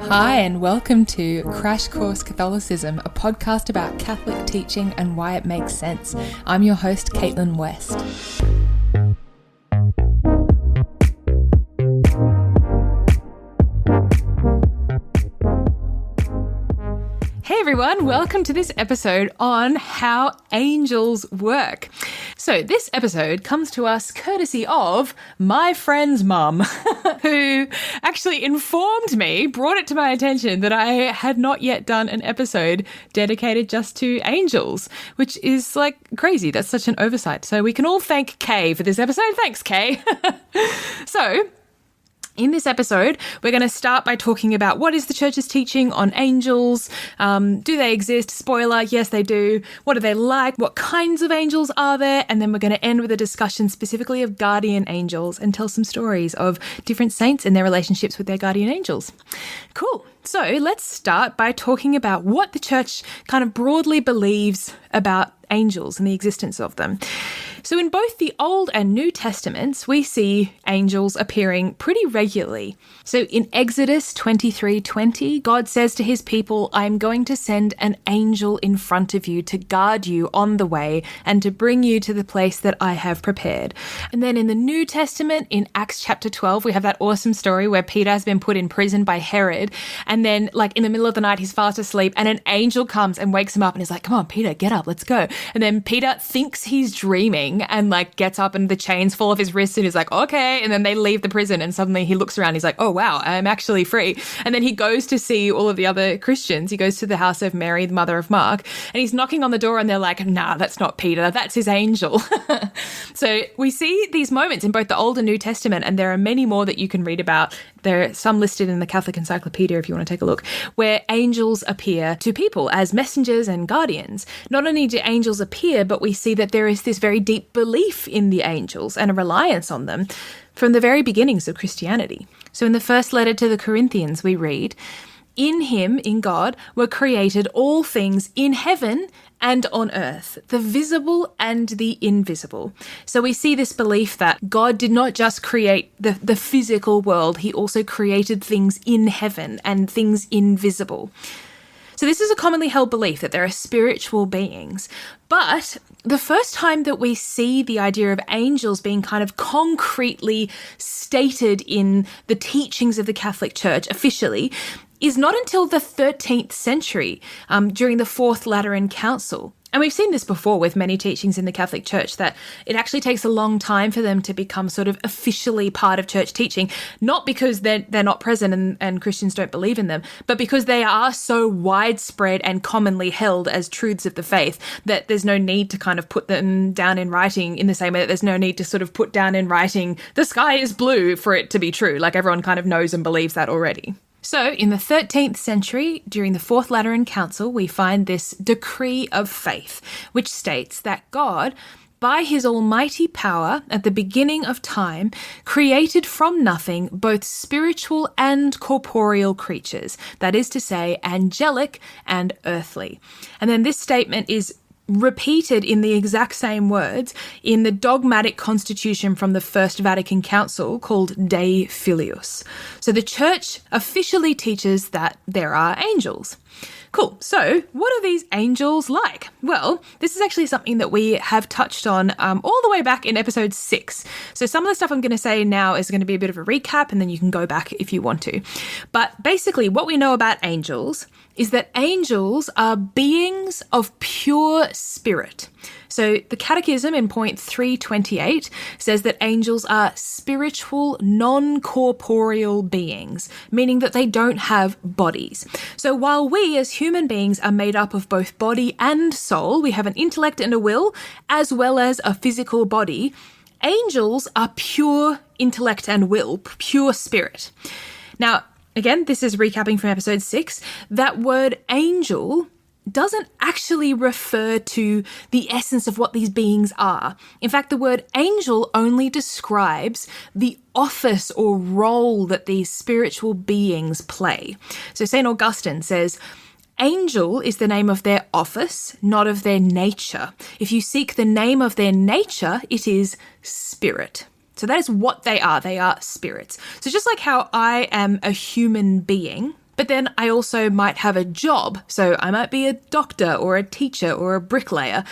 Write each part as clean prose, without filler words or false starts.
Hi, and welcome to Crash Course Catholicism, a podcast about Catholic teaching and why it makes sense. I'm your host, Caitlin West. Hey everyone, welcome to this episode on how angels work. So this episode comes to us courtesy of my friend's mum, who actually informed me, brought it to my attention that I had not yet done an episode dedicated just to angels, which is like crazy. That's such an oversight. So we can all thank Kay for this episode. Thanks, Kay. So in this episode, we're going to start by talking about what is the church's teaching on angels. Do they exist? Spoiler, yes, they do. What are they like? What kinds of angels are there? And then we're going to end with a discussion specifically of guardian angels and tell some stories of different saints and their relationships with their guardian angels. Cool. So let's start by talking about what the church kind of broadly believes about angels and the existence of them. So in both the Old and New Testaments, we see angels appearing pretty regularly. So in Exodus 23:20, God says to his people, "I'm going to send an angel in front of you to guard you on the way and to bring you to the place that I have prepared." And then in the New Testament, in Acts chapter 12, we have that awesome story where Peter has been put in prison by Herod. And then like in the middle of the night, he's fast asleep and an angel comes and wakes him up and is like, "Come on, Peter, get up, let's go." And then Peter thinks he's dreaming and like gets up and the chains fall off his wrists and he's like, "Okay." And then they leave the prison and suddenly he looks around. He's like, "Oh, wow, I'm actually free." And then he goes to see all of the other Christians. He goes to the house of Mary, the mother of Mark, and he's knocking on the door and they're like, "Nah, that's not Peter. That's his angel." So we see these moments in both the Old and New Testament, and there are many more that you can read about. There are some listed in the Catholic Encyclopedia if you want to take a look, where angels appear to people as messengers and guardians. Not only do angels appear, but we see that there is this very deep belief in the angels and a reliance on them from the very beginnings of Christianity. So in the first letter to the Corinthians, we read, "In him, in God, were created all things in heaven and on earth, the visible and the invisible." So we see this belief that God did not just create the physical world, he also created things in heaven and things invisible. So this is a commonly held belief that there are spiritual beings. But the first time that we see the idea of angels being kind of concretely stated in the teachings of the Catholic Church officially is not until the 13th century, during the Fourth Lateran Council. And we've seen this before with many teachings in the Catholic Church, that it actually takes a long time for them to become sort of officially part of church teaching, not because they're not present and Christians don't believe in them, but because they are so widespread and commonly held as truths of the faith that there's no need to kind of put them down in writing in the same way that there's no need to sort of put down in writing, "The sky is blue," for it to be true. Like everyone kind of knows and believes that already. So in the 13th century, during the Fourth Lateran Council, we find this decree of faith, which states that God, by his almighty power at the beginning of time, created from nothing both spiritual and corporeal creatures, that is to say, angelic and earthly. And then this statement is repeated in the exact same words in the dogmatic constitution from the First Vatican Council called Dei Filius. So the Church officially teaches that there are angels. Cool. So what are these angels like? Well, this is actually something that we have touched on all the way back in episode 6. So some of the stuff I'm going to say now is going to be a bit of a recap, and then you can go back if you want to. But basically what we know about angels is that angels are beings of pure spirit. So the Catechism in point 328 says that angels are spiritual, non-corporeal beings, meaning that they don't have bodies. So while we as human beings are made up of both body and soul, we have an intellect and a will, as well as a physical body, angels are pure intellect and will, pure spirit. Now, again, this is recapping from episode 6. That word angel doesn't actually refer to the essence of what these beings are. In fact, the word angel only describes the office or role that these spiritual beings play. So St. Augustine says, "Angel is the name of their office, not of their nature. If you seek the name of their nature, it is spirit." So that is what they are. They are spirits. So just like how I am a human being, But then I also might have a job. So I might be a doctor or a teacher or a bricklayer.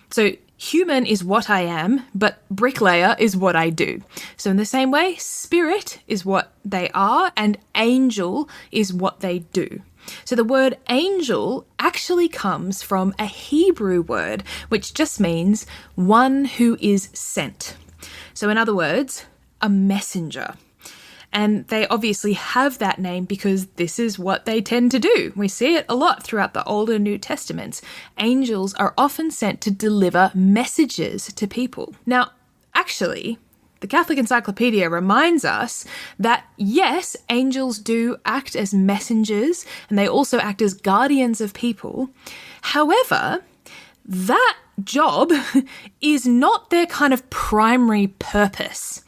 So human is what I am, but bricklayer is what I do. So in the same way, spirit is what they are and angel is what they do. So the word angel actually comes from a Hebrew word, which just means one who is sent. So in other words, a messenger. And they obviously have that name because this is what they tend to do. We see it a lot throughout the Old and New Testaments. Angels are often sent to deliver messages to people. Now, actually, the Catholic Encyclopedia reminds us that, yes, angels do act as messengers and they also act as guardians of people. However, that job is not their kind of primary purpose.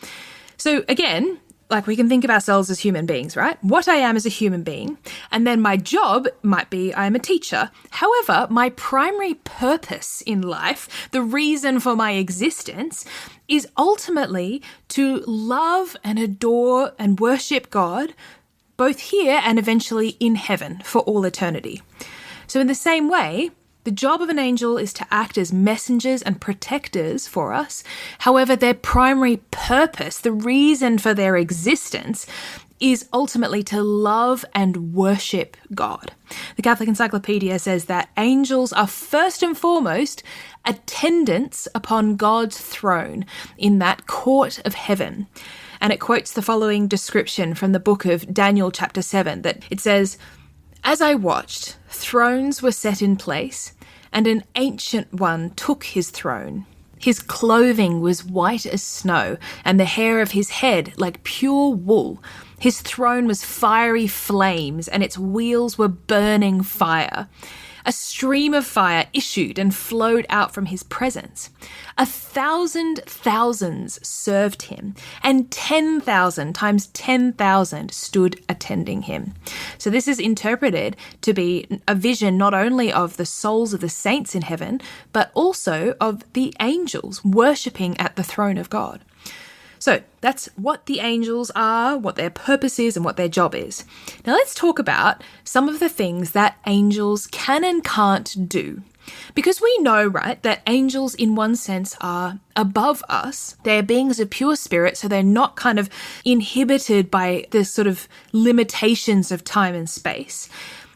So again, like we can think of ourselves as human beings, right? What I am as a human being. And then my job might be I'm a teacher. However, my primary purpose in life, the reason for my existence, is ultimately to love and adore and worship God, both here and eventually in heaven for all eternity. So in the same way, the job of an angel is to act as messengers and protectors for us. However, their primary purpose, the reason for their existence, is ultimately to love and worship God. The Catholic Encyclopedia says that angels are first and foremost attendants upon God's throne in that court of heaven. And it quotes the following description from the book of Daniel chapter 7, that it says, "As I watched, thrones were set in place, and an ancient one took his throne. His clothing was white as snow, and the hair of his head like pure wool. His throne was fiery flames, and its wheels were burning fire. A stream of fire issued and flowed out from his presence. 1,000 thousands served him, and 10,000 times 10,000 stood attending him." So this is interpreted to be a vision not only of the souls of the saints in heaven, but also of the angels worshipping at the throne of God. So that's what the angels are, what their purpose is, and what their job is. Now let's talk about some of the things that angels can and can't do. Because we know, right, that angels in one sense are above us. They're beings of pure spirit, so they're not kind of inhibited by the sort of limitations of time and space.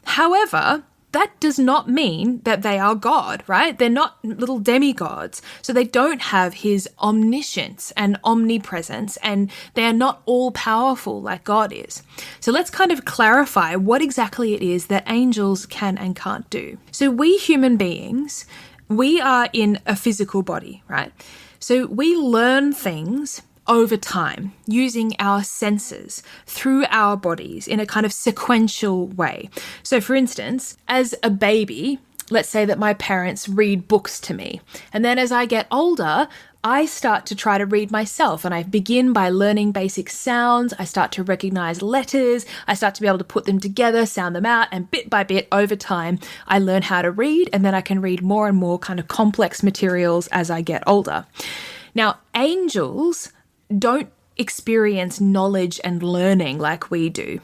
However, that does not mean that they are God, right? They're not little demigods. So they don't have his omniscience and omnipresence, and they are not all powerful like God is. So let's kind of clarify what exactly it is that angels can and can't do. So we human beings, we are in a physical body, right? So we learn things over time using our senses through our bodies in a kind of sequential way. So for instance, as a baby, let's say that my parents read books to me. And then as I get older, I start to try to read myself, and I begin by learning basic sounds. I start to recognize letters. I start to be able to put them together, sound them out, and bit by bit over time, I learn how to read, and then I can read more and more kind of complex materials as I get older. Now, angels don't experience knowledge and learning like we do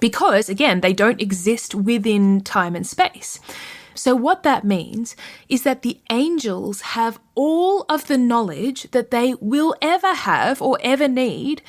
because, again, they don't exist within time and space. So what that means is that the angels have all of the knowledge that they will ever have or ever need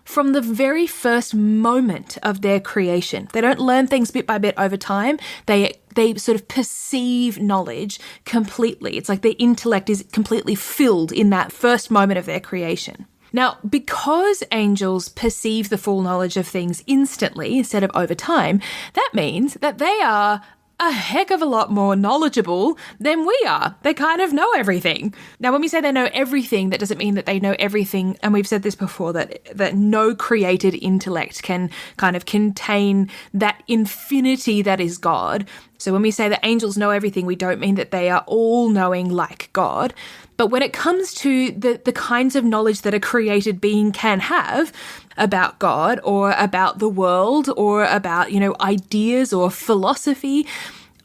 from the very first moment of their creation. They don't learn things bit by bit over time. They sort of perceive knowledge completely. It's like their intellect is completely filled in that first moment of their creation. Now, because angels perceive the full knowledge of things instantly instead of over time, that means that they are a heck of a lot more knowledgeable than we are. They kind of know everything. Now, when we say they know everything, that doesn't mean that they know everything. And we've said this before, that no created intellect can kind of contain that infinity that is God. So when we say that angels know everything, we don't mean that they are all knowing like God. But when it comes to the kinds of knowledge that a created being can have about God or about the world or about, ideas or philosophy,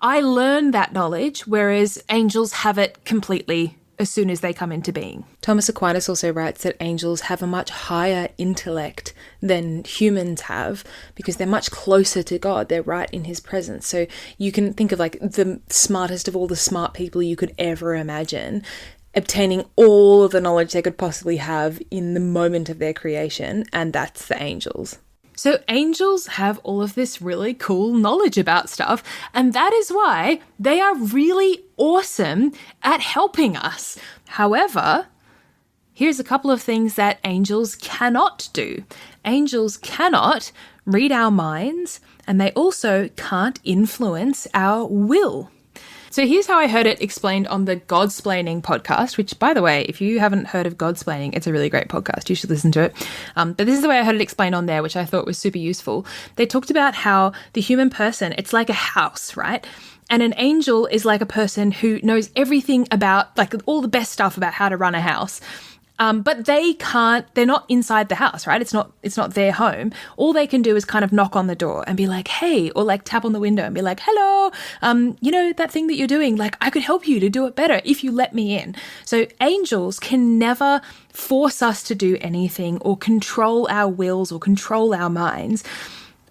I learn that knowledge, whereas angels have it completely as soon as they come into being. Thomas Aquinas also writes that angels have a much higher intellect than humans have because they're much closer to God. They're right in his presence. So you can think of like the smartest of all the smart people you could ever imagine, obtaining all of the knowledge they could possibly have in the moment of their creation, and that's the angels. So angels have all of this really cool knowledge about stuff, and that is why they are really awesome at helping us. However, here's a couple of things that angels cannot do. Angels cannot read our minds, and they also can't influence our will. So here's how I heard it explained on the Godsplaining podcast, which, by the way, if you haven't heard of Godsplaining, it's a really great podcast. You should listen to it. But this is the way I heard it explained on there, which I thought was super useful. They talked about how the human person, it's like a house, right? And an angel is like a person who knows everything about, like, all the best stuff about how to run a house. But they're not inside the house, right? It's not their home. All they can do is kind of knock on the door and be like, hey, or like tap on the window and be like, hello, that thing that you're doing, like I could help you to do it better if you let me in. So angels can never force us to do anything or control our wills or control our minds.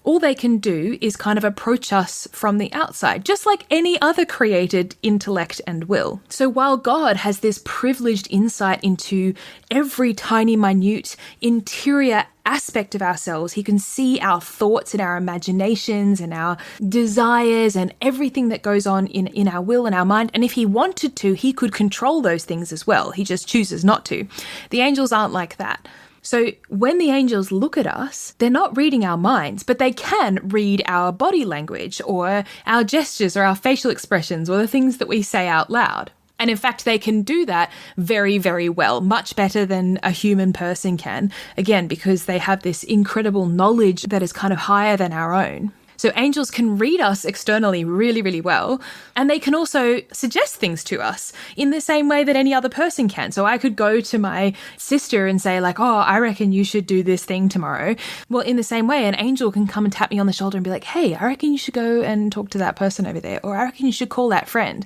All they can do is kind of approach us from the outside, just like any other created intellect and will. So while God has this privileged insight into every tiny, minute, interior aspect of ourselves, he can see our thoughts and our imaginations and our desires and everything that goes on in our will and our mind. And if he wanted to, he could control those things as well. He just chooses not to. The angels aren't like that. So when the angels look at us, they're not reading our minds, but they can read our body language or our gestures or our facial expressions or the things that we say out loud. And in fact, they can do that very, very well, much better than a human person can, again, because they have this incredible knowledge that is kind of higher than our own. So angels can read us externally really, really well, and they can also suggest things to us in the same way that any other person can. So I could go to my sister and say like, oh, I reckon you should do this thing tomorrow. Well, in the same way, an angel can come and tap me on the shoulder and be like, hey, I reckon you should go and talk to that person over there, or I reckon you should call that friend.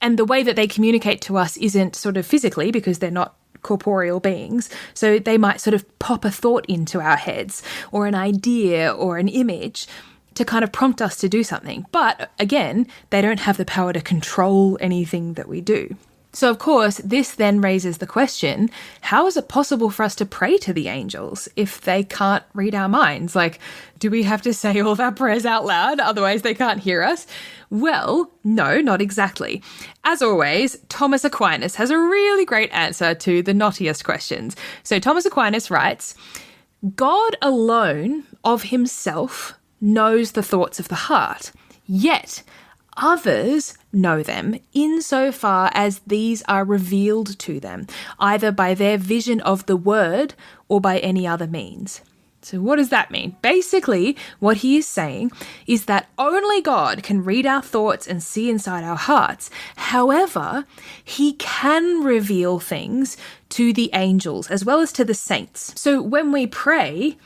And the way that they communicate to us isn't sort of physically, because they're not corporeal beings. So they might sort of pop a thought into our heads or an idea or an image to kind of prompt us to do something. But again, they don't have the power to control anything that we do. So of course, this then raises the question, how is it possible for us to pray to the angels if they can't read our minds? Like, do we have to say all of our prayers out loud? Otherwise they can't hear us? Well, no, not exactly. As always, Thomas Aquinas has a really great answer to the knottiest questions. So Thomas Aquinas writes, God alone of himself knows the thoughts of the heart, yet others know them insofar as these are revealed to them, either by their vision of the word or by any other means. So what does that mean? Basically, what he is saying is that only God can read our thoughts and see inside our hearts. However, he can reveal things to the angels as well as to the saints. So when we pray,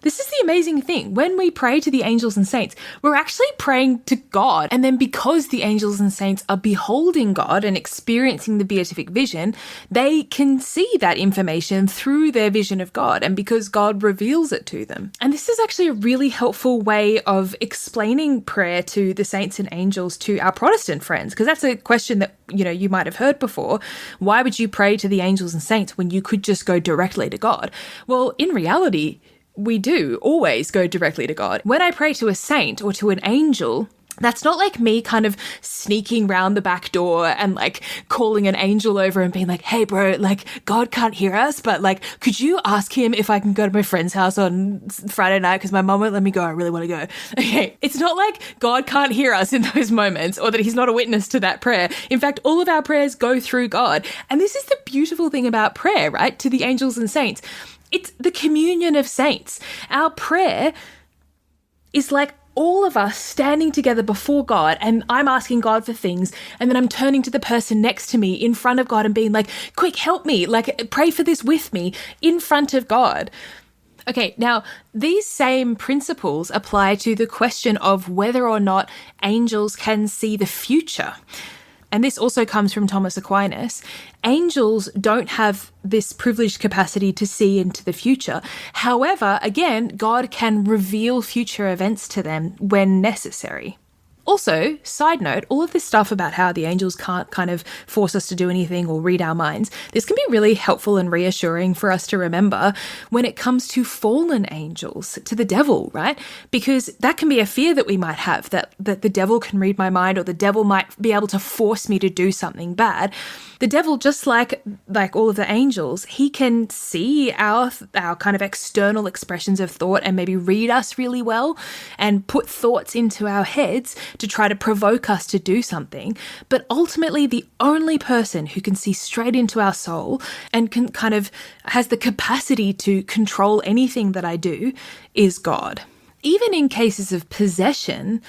this is the amazing thing. When we pray to the angels and saints, we're actually praying to God. And then because the angels and saints are beholding God and experiencing the beatific vision, they can see that information through their vision of God, and because God reveals it to them. And this is actually a really helpful way of explaining prayer to the saints and angels to our Protestant friends, because that's a question that, you might have heard before. Why would you pray to the angels and saints when you could just go directly to God? Well, in reality, we do always go directly to God. When I pray to a saint or to an angel, that's not like me kind of sneaking round the back door and like calling an angel over and being like, hey bro, like God can't hear us, but like, could you ask him if I can go to my friend's house on Friday night because my mom won't let me go. I really want to go. Okay. It's not like God can't hear us in those moments or that he's not a witness to that prayer. In fact, all of our prayers go through God. And this is the beautiful thing about prayer, right? To the angels and saints. It's the communion of saints. Our prayer is like all of us standing together before God, and I'm asking God for things, and then I'm turning to the person next to me in front of God and being like, quick, help me, like pray for this with me in front of God. Okay, now these same principles apply to the question of whether or not angels can see the future. and this also comes from Thomas Aquinas, angels don't have this privileged capacity to see into the future. However, again, God can reveal future events to them when necessary. Also, side note, all of this stuff about how the angels can't kind of force us to do anything or read our minds, this can be really helpful and reassuring for us to remember when it comes to fallen angels, to the devil, right? Because that can be a fear that we might have, that the devil can read my mind or the devil might be able to force me to do something bad. The devil, just like all of the angels, he can see our kind of external expressions of thought and maybe read us really well and put thoughts into our heads to try to provoke us to do something. But ultimately, the only person who can see straight into our soul and can kind of has the capacity to control anything that I do is God. Even in cases of possession,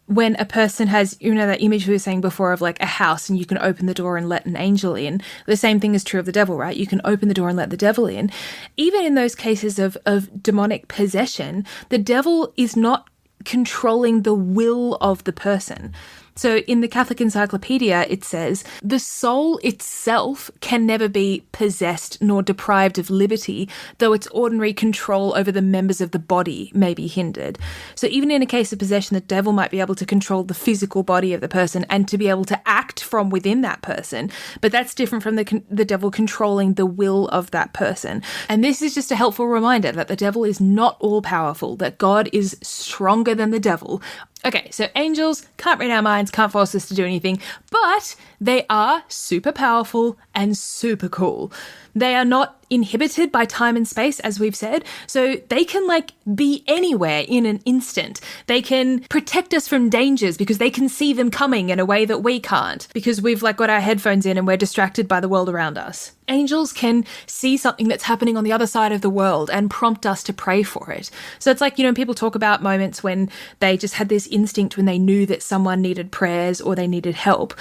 when a person has, that image we were saying before of like a house and you can open the door and let an angel in, the same thing is true of the devil, right? You can open the door and let the devil in. Even in those cases of demonic possession, the devil is not controlling the will of the person. So in the Catholic Encyclopedia, it says, the soul itself can never be possessed nor deprived of liberty, though its ordinary control over the members of the body may be hindered. So even in a case of possession, the devil might be able to control the physical body of the person and to be able to act from within that person. But that's different from the devil controlling the will of that person. And this is just a helpful reminder that the devil is not all powerful, that God is stronger than the devil. Okay, so angels can't read our minds, can't force us to do anything, but they are super powerful and super cool. They are not inhibited by time and space, as we've said, so they can be anywhere in an instant. They can protect us from dangers because they can see them coming in a way that we can't, because we've got our headphones in and we're distracted by the world around us. Angels can see something that's happening on the other side of the world and prompt us to pray for it. So it's people talk about moments when they just had this instinct when they knew that someone needed prayers or they needed help.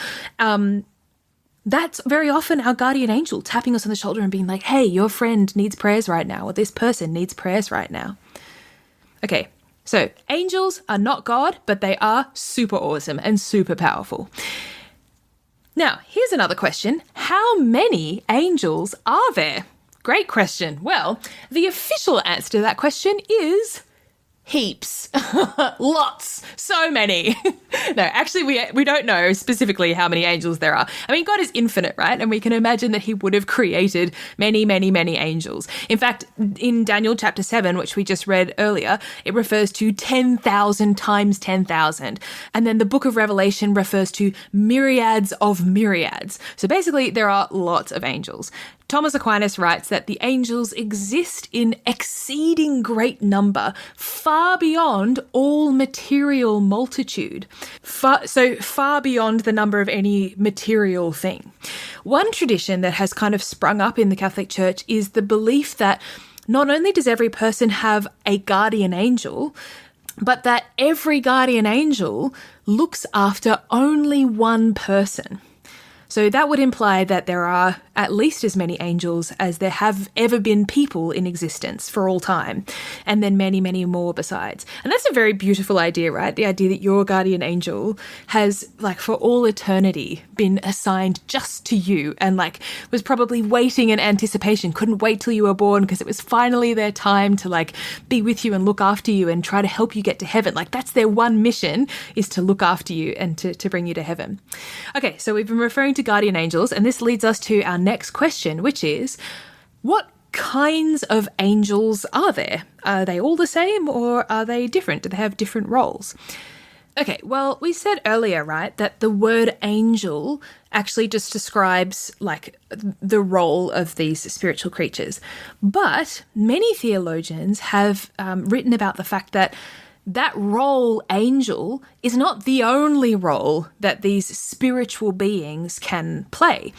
That's very often our guardian angel tapping us on the shoulder and being like, hey, your friend needs prayers right now, or this person needs prayers right now. Okay, so angels are not God, but they are super awesome and super powerful. Now, here's another question. How many angels are there? Great question. Well, the official answer to that question is heaps. Lots. So many. No, actually, we don't know specifically how many angels there are. I mean, God is infinite, right? And we can imagine that he would have created many, many, many angels. In fact, in Daniel chapter 7, which we just read earlier, it refers to 10,000 times 10,000. And then the book of Revelation refers to myriads of myriads. So basically, there are lots of angels. Thomas Aquinas writes that the angels exist in exceeding great number, far beyond all material multitude, far beyond the number of any material thing. One tradition that has kind of sprung up in the Catholic Church is the belief that not only does every person have a guardian angel, but that every guardian angel looks after only one person. So that would imply that there are at least as many angels as there have ever been people in existence for all time, and then many, many more besides. And that's a very beautiful idea, right? The idea that your guardian angel has, for all eternity, been assigned just to you and, was probably waiting in anticipation, couldn't wait till you were born because it was finally their time to, be with you and look after you and try to help you get to heaven. That's their one mission, is to look after you and to bring you to heaven. Okay, so we've been referring to guardian angels, and this leads us to our next question, which is, what kinds of angels are there? Are they all the same, or are they different? Do they have different roles? Okay, well, we said earlier, right, that the word angel actually just describes the role of these spiritual creatures. But many theologians have written about the fact that role, angel, is not the only role that these spiritual beings can play.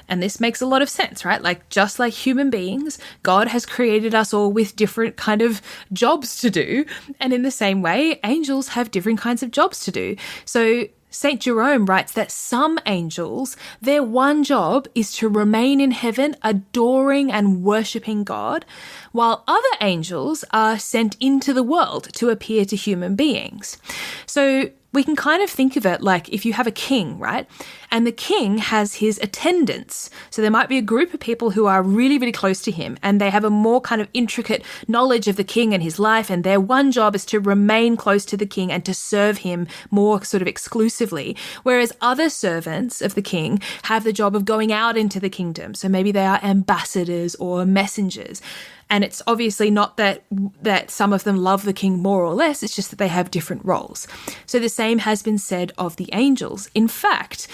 And this makes a lot of sense, right? Just like human beings, God has created us all with different kind of jobs to do. And in the same way, angels have different kinds of jobs to do. So St. Jerome writes that some angels, their one job is to remain in heaven adoring and worshipping God, while other angels are sent into the world to appear to human beings. So we can kind of think of it like if you have a king, right? And the king has his attendants. So there might be a group of people who are really, really close to him, and they have a more kind of intricate knowledge of the king and his life, and their one job is to remain close to the king and to serve him more sort of exclusively. Whereas other servants of the king have the job of going out into the kingdom. So maybe they are ambassadors or messengers. And it's obviously not that some of them love the king more or less, it's just that they have different roles. So the same has been said of the angels. In fact,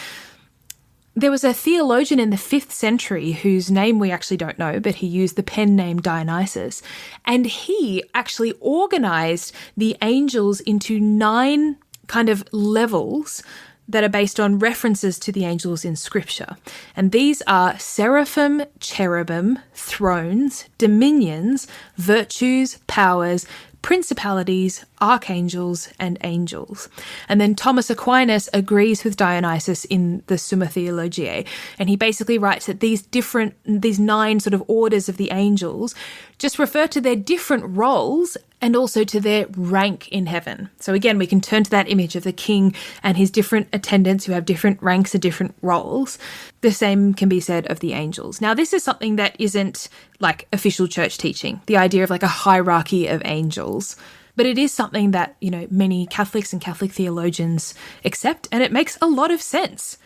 there was a theologian in the 5th century whose name we actually don't know, but he used the pen name Dionysius, and he actually organized the angels into 9 kind of levels that are based on references to the angels in Scripture. And these are seraphim, cherubim, thrones, dominions, virtues, powers, principalities, archangels, and angels. And then Thomas Aquinas agrees with Dionysius in the Summa Theologiae, and he basically writes that these 9 sort of orders of the angels just refer to their different roles and also to their rank in heaven. So again, we can turn to that image of the king and his different attendants who have different ranks and different roles. The same can be said of the angels. Now, this is something that isn't like official church teaching, the idea of like a hierarchy of angels. But it is something that, many Catholics and Catholic theologians accept, and it makes a lot of sense.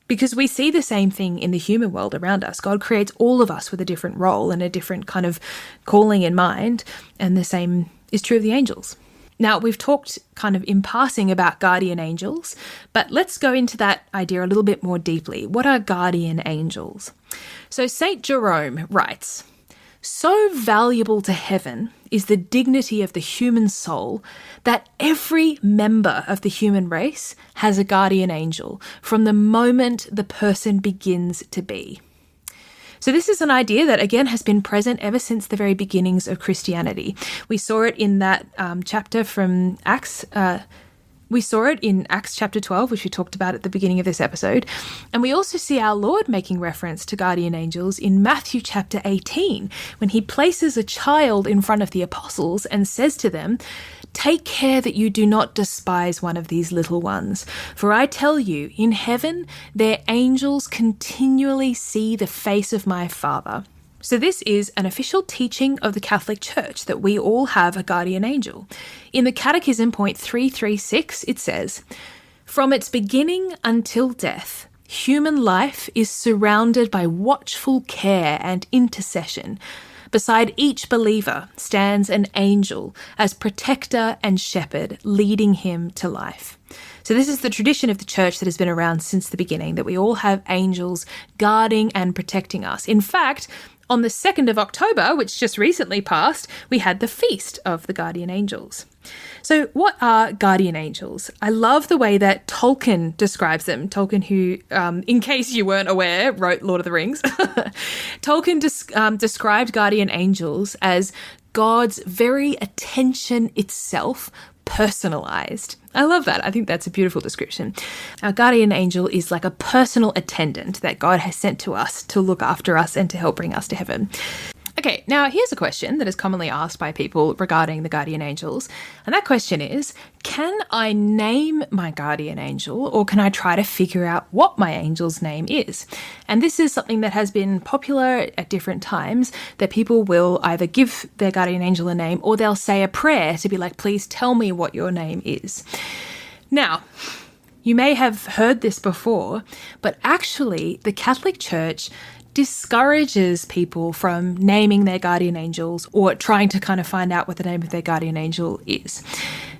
Because we see the same thing in the human world around us. God creates all of us with a different role and a different kind of calling in mind, and the same is true of the angels. Now, we've talked kind of in passing about guardian angels, but let's go into that idea a little bit more deeply. What are guardian angels? So St. Jerome writes, "So valuable to heaven is the dignity of the human soul that every member of the human race has a guardian angel from the moment the person begins to be." So this is an idea that, again, has been present ever since the very beginnings of Christianity. We saw it in that chapter from Acts. We saw it in Acts chapter 12, which we talked about at the beginning of this episode. And we also see our Lord making reference to guardian angels in Matthew chapter 18, when he places a child in front of the apostles and says to them, "Take care that you do not despise one of these little ones. For I tell you, in heaven, their angels continually see the face of my Father." So this is an official teaching of the Catholic Church that we all have a guardian angel. In the Catechism point 336, it says, "From its beginning until death, human life is surrounded by watchful care and intercession. Beside each believer stands an angel as protector and shepherd, leading him to life." So this is the tradition of the church that has been around since the beginning, that we all have angels guarding and protecting us. In fact, on the 2nd of October, which just recently passed, we had the Feast of the Guardian Angels. So what are guardian angels? I love the way that Tolkien describes them. Tolkien, who, in case you weren't aware, wrote Lord of the Rings. Tolkien described guardian angels as God's very attention itself, personalized. I love that. I think that's a beautiful description. Our guardian angel is like a personal attendant that God has sent to us to look after us and to help bring us to heaven. Okay, now here's a question that is commonly asked by people regarding the guardian angels. And that question is, can I name my guardian angel, or can I try to figure out what my angel's name is? And this is something that has been popular at different times, that people will either give their guardian angel a name or they'll say a prayer to be like, "Please tell me what your name is." Now, you may have heard this before, but actually the Catholic Church discourages people from naming their guardian angels or trying to kind of find out what the name of their guardian angel is.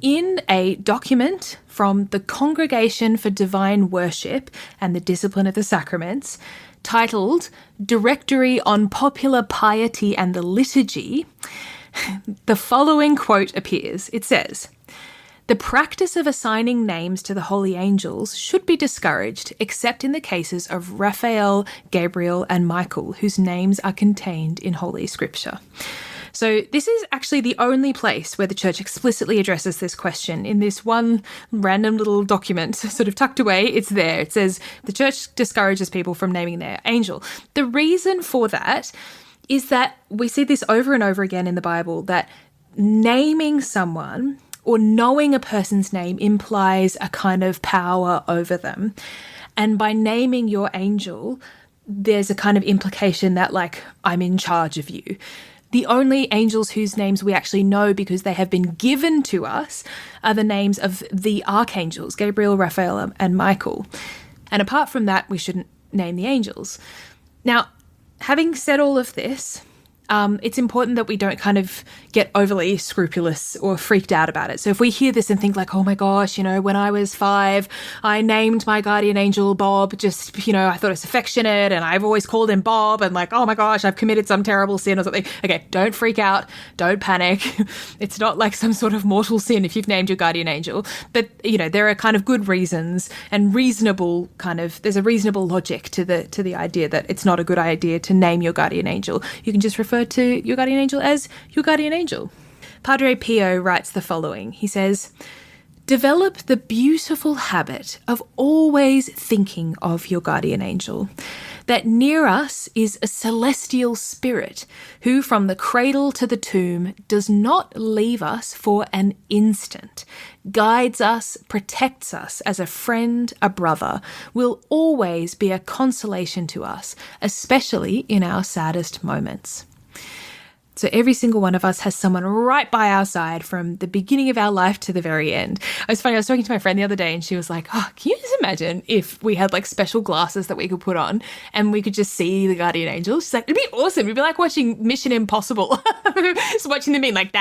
In a document from the Congregation for Divine Worship and the Discipline of the Sacraments, titled Directory on Popular Piety and the Liturgy, the following quote appears. It says, "The practice of assigning names to the holy angels should be discouraged, except in the cases of Raphael, Gabriel, and Michael, whose names are contained in Holy Scripture." So this is actually the only place where the church explicitly addresses this question. In this one random little document, sort of tucked away, it's there. It says the church discourages people from naming their angel. The reason for that is that we see this over and over again in the Bible, that naming someone or knowing a person's name implies a kind of power over them. And by naming your angel, there's a kind of implication that, like, I'm in charge of you. The only angels whose names we actually know because they have been given to us are the names of the archangels, Gabriel, Raphael, and Michael. And apart from that, we shouldn't name the angels. Now, having said all of this, it's important that we don't kind of get overly scrupulous or freaked out about it. So if we hear this and think like, oh my gosh, when I was 5, I named my guardian angel Bob, just, I thought it's affectionate and I've always called him Bob, and like, oh my gosh, I've committed some terrible sin or something. Okay, don't freak out. Don't panic. It's not like some sort of mortal sin if you've named your guardian angel. But, there are kind of good reasons and there's a reasonable logic to the idea that it's not a good idea to name your guardian angel. You can just refer to your guardian angel as your guardian angel. Padre Pio writes the following. He says, "Develop the beautiful habit of always thinking of your guardian angel, that near us is a celestial spirit who from the cradle to the tomb does not leave us for an instant, guides us, protects us as a friend, a brother, will always be a consolation to us, especially in our saddest moments." So every single one of us has someone right by our side from the beginning of our life to the very end. It was funny, I was talking to my friend the other day and she was like, oh, can you just imagine if we had like special glasses that we could put on and we could just see the guardian angel? She's like, it'd be awesome. It'd be like watching Mission Impossible. Just watching them in like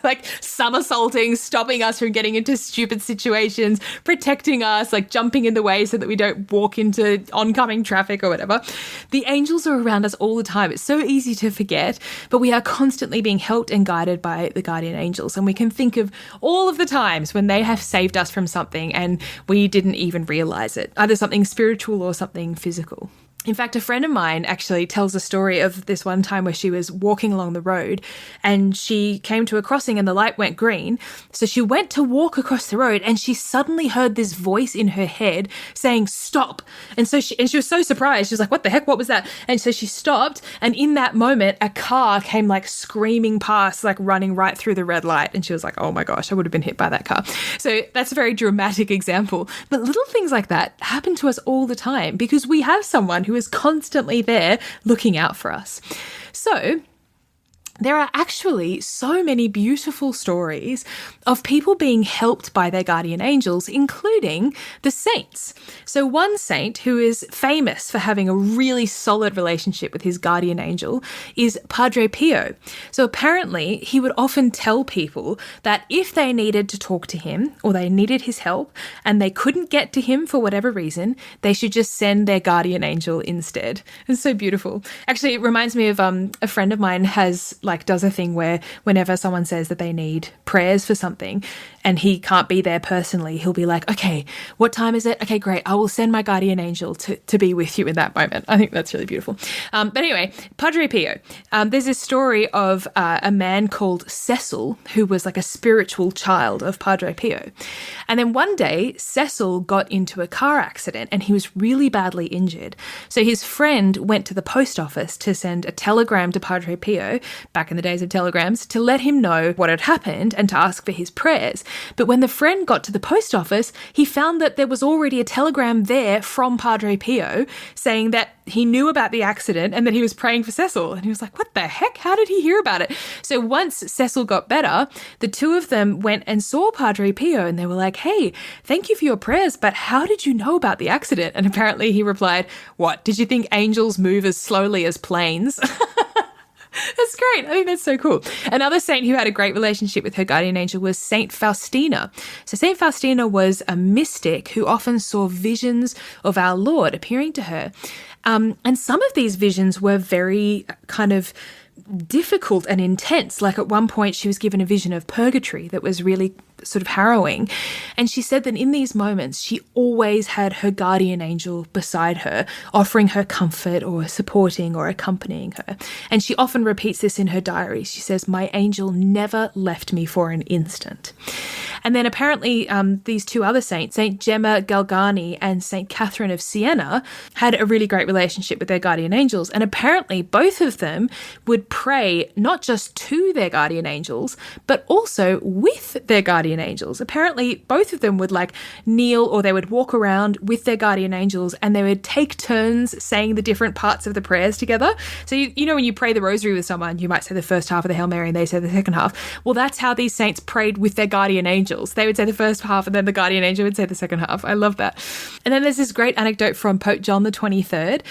like somersaulting, stopping us from getting into stupid situations, protecting us, like jumping in the way so that we don't walk into oncoming traffic or whatever. The angels are around us all the time. It's so easy to forget. But we are constantly being helped and guided by the guardian angels. And we can think of all of the times when they have saved us from something and we didn't even realize it, either something spiritual or something physical. In fact, a friend of mine actually tells a story of this one time where she was walking along the road and she came to a crossing and the light went green. So she went to walk across the road and she suddenly heard this voice in her head saying, stop. And she was so surprised. She was like, what the heck? What was that? And so she stopped. And in that moment, a car came like screaming past, like running right through the red light. And she was like, oh my gosh, I would have been hit by that car. So that's a very dramatic example. But little things like that happen to us all the time because we have someone who is constantly there looking out for us. So there are actually so many beautiful stories of people being helped by their guardian angels, including the saints. So one saint who is famous for having a really solid relationship with his guardian angel is Padre Pio. So apparently he would often tell people that if they needed to talk to him or they needed his help and they couldn't get to him for whatever reason, they should just send their guardian angel instead. It's so beautiful. Actually, it reminds me of a friend of mine does a thing where whenever someone says that they need prayers for something and he can't be there personally, he'll be like, okay, what time is it? Okay, great. I will send my guardian angel to be with you in that moment. I think that's really beautiful. But anyway, Padre Pio, there's this story of a man called Cecil who was like a spiritual child of Padre Pio. And then one day Cecil got into a car accident and he was really badly injured. So his friend went to the post office to send a telegram to Padre Pio back in the days of telegrams to let him know what had happened and to ask for his prayers. But when the friend got to the post office, he found that there was already a telegram there from Padre Pio saying that he knew about the accident and that he was praying for Cecil. And he was like, what the heck? How did he hear about it? So once Cecil got better, the two of them went and saw Padre Pio and they were like, hey, thank you for your prayers, but how did you know about the accident? And apparently he replied, what, did you think angels move as slowly as planes? That's great. I think that's so cool. Another saint who had a great relationship with her guardian angel was Saint Faustina. So Saint Faustina was a mystic who often saw visions of our Lord appearing to her. And some of these visions were very kind of difficult and intense. Like at one point she was given a vision of purgatory that was really sort of harrowing. And she said that in these moments, she always had her guardian angel beside her, offering her comfort or supporting or accompanying her. And she often repeats this in her diary. She says, my angel never left me for an instant. And then apparently these two other saints, Saint Gemma Galgani and Saint Catherine of Siena, had a really great relationship with their guardian angels. And apparently both of them would pray not just to their guardian angels, but also with their guardian angels. Apparently both of them would like kneel, or they would walk around with their guardian angels, and they would take turns saying the different parts of the prayers together. So you know when you pray the rosary with someone, you might say the first half of the Hail Mary and they say the second half. Well, that's how these saints prayed with their guardian angels. They would say the first half and then the guardian angel would say the second half. I love that. And then there's this great anecdote from Pope John the 23rd.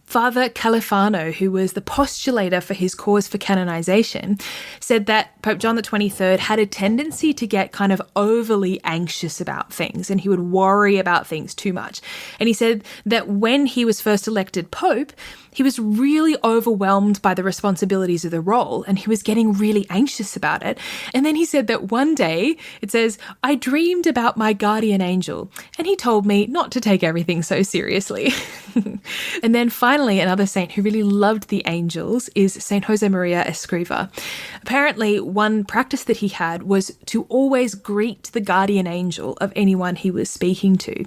Father Califano, who was the postulator for his cause for canonization, said that Pope John the 23rd had a tendency to get kind of overly anxious about things, and he would worry about things too much. And he said that when he was first elected Pope, he was really overwhelmed by the responsibilities of the role, and he was getting really anxious about it. And then he said that one day, it says, I dreamed about my guardian angel, and he told me not to take everything so seriously. And then finally, another saint who really loved the angels is Saint Josemaria Escriva. Apparently, one practice that he had was to always greet the guardian angel of anyone he was speaking to.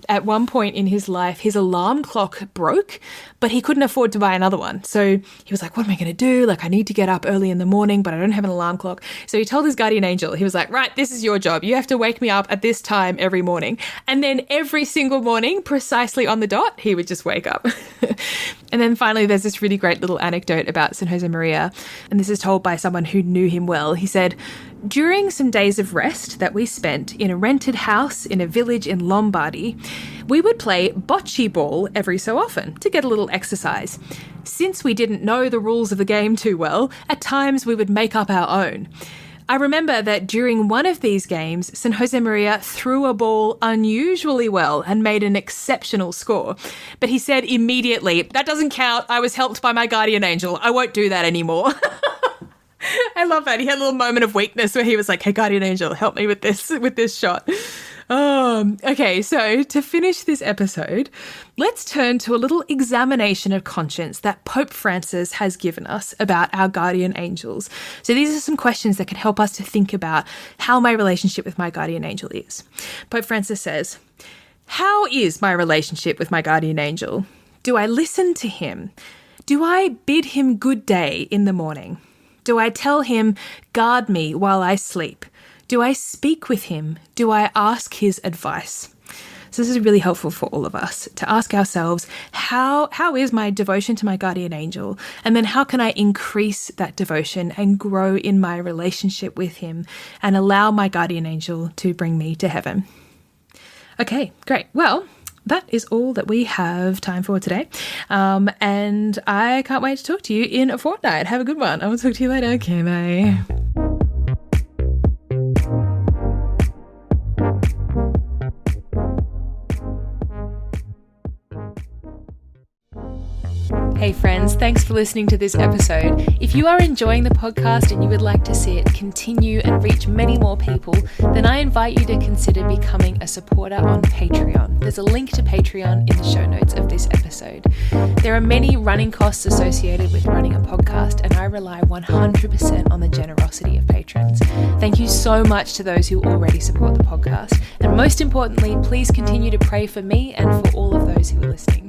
At one point in his life, his alarm clock broke, but he couldn't afford to buy another one. So he was like, what am I going to do? Like, I need to get up early in the morning, but I don't have an alarm clock. So he told his guardian angel, he was like, right, this is your job. You have to wake me up at this time every morning. And then every single morning, precisely on the dot, he would just wake up. And then finally, there's this really great little anecdote about St. Josemaria, and this is told by someone who knew him well. He said, during some days of rest that we spent in a rented house in a village in Lombardy, we would play bocce ball every so often to get a little exercise. Since we didn't know the rules of the game too well, at times we would make up our own. I remember that during one of these games, St. Josemaria threw a ball unusually well and made an exceptional score. But he said immediately, that doesn't count. I was helped by my guardian angel. I won't do that anymore. I love that. He had a little moment of weakness where he was like, hey, guardian angel, help me with this shot. Okay, so to finish this episode, let's turn to a little examination of conscience that Pope Francis has given us about our guardian angels. So these are some questions that can help us to think about how my relationship with my guardian angel is. Pope Francis says, how is my relationship with my guardian angel? Do I listen to him? Do I bid him good day in the morning? Do I tell him, guard me while I sleep? Do I speak with him? Do I ask his advice? So this is really helpful for all of us to ask ourselves, how is my devotion to my guardian angel? And then how can I increase that devotion and grow in my relationship with him and allow my guardian angel to bring me to heaven? Okay, great. Well, that is all that we have time for today. And I can't wait to talk to you in a fortnight. Have a good one. I will talk to you later. Okay, bye. Hey friends, thanks for listening to this episode. If you are enjoying the podcast and you would like to see it continue and reach many more people, then I invite you to consider becoming a supporter on Patreon. There's a link to Patreon in the show notes of this episode. There are many running costs associated with running a podcast, and I rely 100% on the generosity of patrons. Thank you so much to those who already support the podcast. And most importantly, please continue to pray for me and for all of those who are listening.